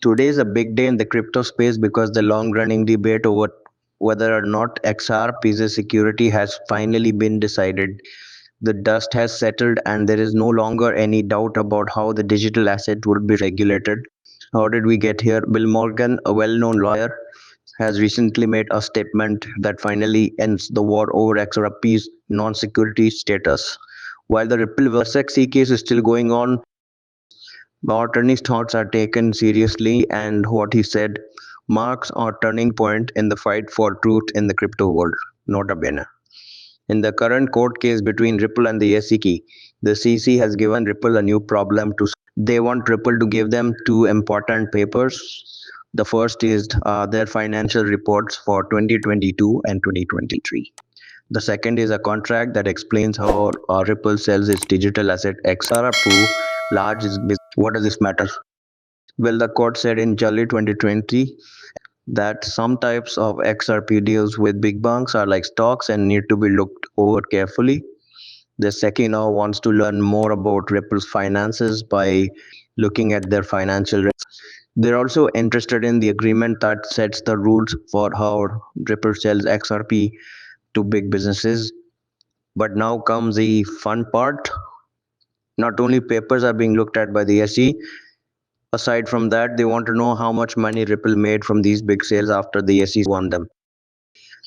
Today is a big day in the crypto space because the long running debate over whether or not XRP is a security has finally been decided. The dust has settled, and there is no longer any doubt about how the digital asset would be regulated. How did we get here? Bill Morgan, a well known lawyer, has recently made a statement that finally ends the war over XRP's non security status. While the Ripple versus XE case is still going on, our attorney's thoughts are taken seriously, and what he said marks a turning point in the fight for truth in the crypto world. Nota bene. In the current court case between Ripple and the SEC, the CC has given Ripple a new problem to. They want Ripple to give them two important papers. The first is their financial reports for 2022 and 2023. The second is a contract that explains how Ripple sells its digital asset XRP large is business. What does this matter? Well, the court said in July 2020 that some types of XRP deals with big banks are like stocks and need to be looked over carefully. The SEC now wants to learn more about Ripple's finances by looking at their financial risks. They're also interested in the agreement that sets the rules for how Ripple sells XRP to big businesses. But now comes the fun part. Not only papers are being looked at by the SEC, aside from that, they want to know how much money Ripple made from these big sales after the SEC won them.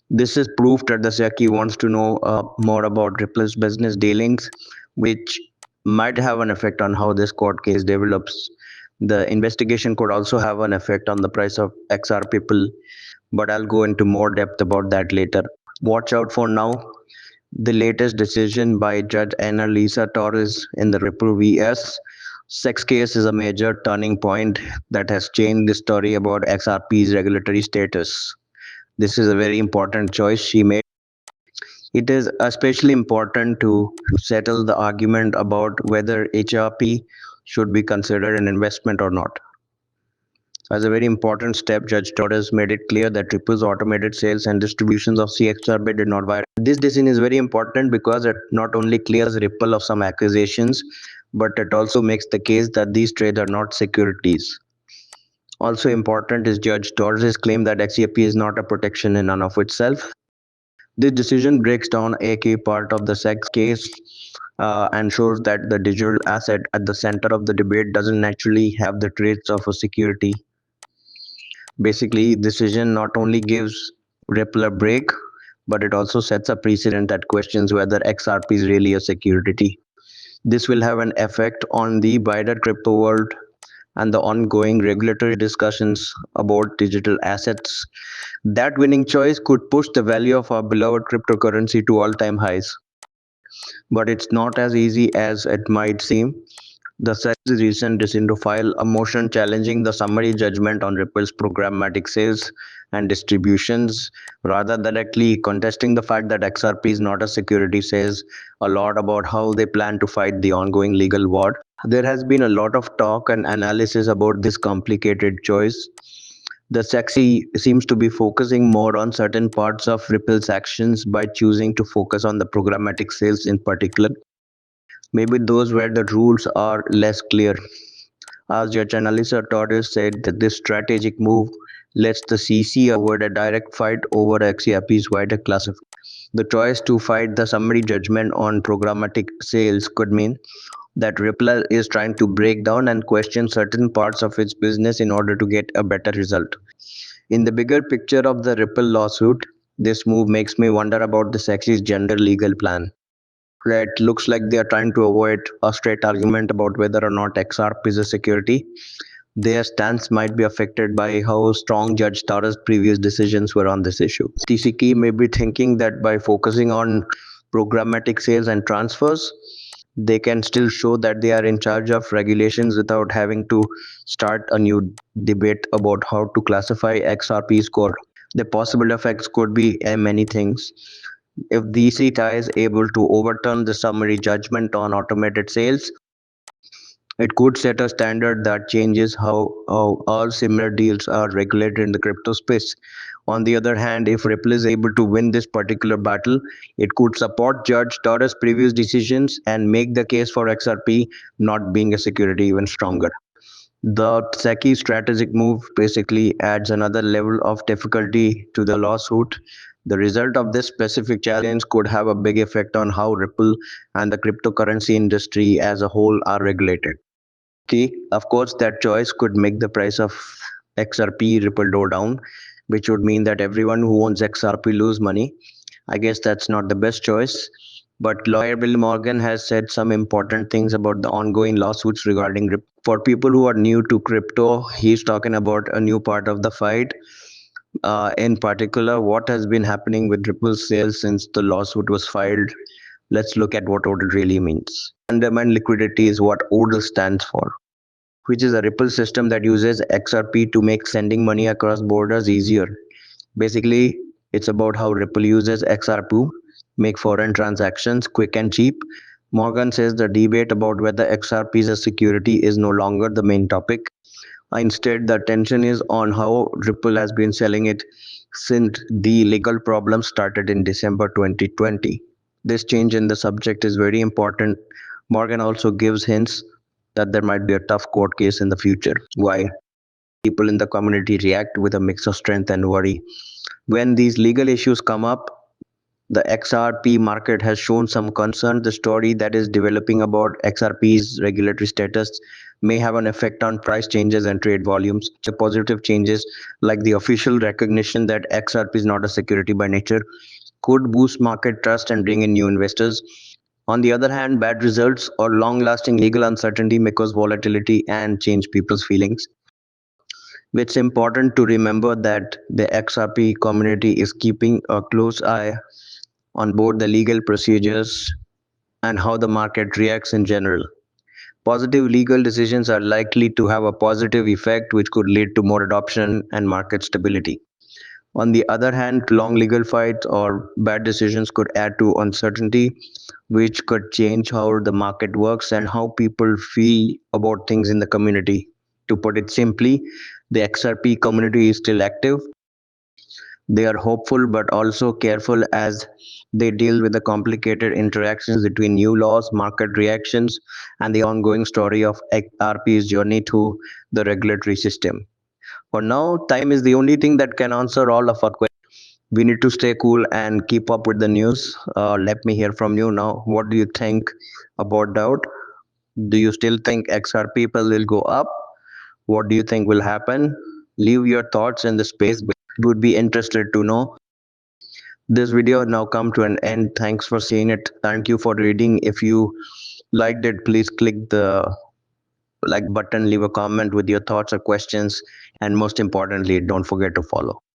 This is proof that the SEC wants to know more about Ripple's business dealings, which might have an effect on how this court case develops. The investigation could also have an effect on the price of XR people, but I'll go into more depth about that later. Watch out for now. The latest decision by Judge Ana Lisa Torres in the Ripple vs. Sex case is a major turning point that has changed the story about XRP's regulatory status. This is a very important choice she made. It is especially important to settle the argument about whether HRP should be considered an investment or not. As a very important step, Judge Torres made it clear that Ripple's automated sales and distributions of CXRP did not violate. This decision is very important because it not only clears Ripple of some accusations, but it also makes the case that these trades are not securities. Also important is Judge Torres' claim that XRP is not a protection in and of itself. This decision breaks down a key part of the sex case and shows that the digital asset at the center of the debate doesn't naturally have the traits of a security. Basically, decision not only gives Ripple a break, but it also sets a precedent that questions whether XRP is really a security. This will have an effect on the wider crypto world and the ongoing regulatory discussions about digital assets. That winning choice could push the value of our beloved cryptocurrency to all-time highs. But it's not as easy as it might seem. The SEC's recent decision to file a motion challenging the summary judgment on Ripple's programmatic sales and distributions, rather than directly contesting the fact that XRP is not a security, says a lot about how they plan to fight the ongoing legal war. There has been a lot of talk and analysis about this complicated choice. The SEC seems to be focusing more on certain parts of Ripple's actions by choosing to focus on the programmatic sales in particular. Maybe those where the rules are less clear. As Judge Analisa Torres said, that this strategic move lets the CC avoid a direct fight over XRP's wider classification. The choice to fight the summary judgment on programmatic sales could mean that Ripple is trying to break down and question certain parts of its business in order to get a better result. In the bigger picture of the Ripple lawsuit, this move makes me wonder about the SEC's gender legal plan. It looks like they are trying to avoid a straight argument about whether or not XRP is a security. Their stance might be affected by how strong Judge Tara's previous decisions were on this issue. TCK may be thinking that by focusing on programmatic sales and transfers, they can still show that they are in charge of regulations without having to start a new debate about how to classify XRP score. The possible effects could be many things. If the CETA is able to overturn the summary judgment on automated sales, it could set a standard that changes how all similar deals are regulated in the crypto space. On the other hand, if Ripple is able to win this particular battle, it could support Judge Torres' previous decisions and make the case for XRP not being a security even stronger. The Seki strategic move basically adds another level of difficulty to the lawsuit. The result of this specific challenge could have a big effect on how Ripple and the cryptocurrency industry as a whole are regulated. Okay, of course, that choice could make the price of XRP Ripple go down, which would mean that everyone who owns XRP lose money. I guess that's not the best choice. But lawyer Bill Morgan has said some important things about the ongoing lawsuits regarding Ripple. For people who are new to crypto, he's talking about a new part of the fight. In particular, what has been happening with Ripple sales since the lawsuit was filed. Let's look at what ODL really means. Fundamental liquidity is what ODL stands for, which is a Ripple system that uses XRP to make sending money across borders easier. Basically, it's about how Ripple uses XRP make foreign transactions quick and cheap. Morgan says the debate about whether XRP is a security is no longer the main topic. Instead, the attention is on how Ripple has been selling it since the legal problem started in December 2020. This change in the subject is very important. Morgan also gives hints that there might be a tough court case in the future. Why? People in the community react with a mix of strength and worry. When these legal issues come up, the XRP market has shown some concern. The story that is developing about XRP's regulatory status may have an effect on price changes and trade volumes. The positive changes, like the official recognition that XRP is not a security by nature, could boost market trust and bring in new investors. On the other hand, bad results or long lasting legal uncertainty may cause volatility and change people's feelings. It's important to remember that the XRP community is keeping a close eye on both the legal procedures and how the market reacts in general. Positive legal decisions are likely to have a positive effect, which could lead to more adoption and market stability. On the other hand, long legal fights or bad decisions could add to uncertainty, which could change how the market works and how people feel about things in the community. To put it simply, the XRP community is still active. They are hopeful but also careful as they deal with the complicated interactions between new laws, market reactions, and the ongoing story of XRP's journey through the regulatory system. For now, time is the only thing that can answer all of our questions. We need to stay cool and keep up with the news. Let me hear from you now. What do you think about that? Do you still think XRP will go up? What do you think will happen? Leave your thoughts in the space. Would be interested to know. This video now come to an end. Thanks for seeing it. Thank you for reading. If you liked it, please click the like button, leave a comment with your thoughts or questions, and most importantly, don't forget to follow.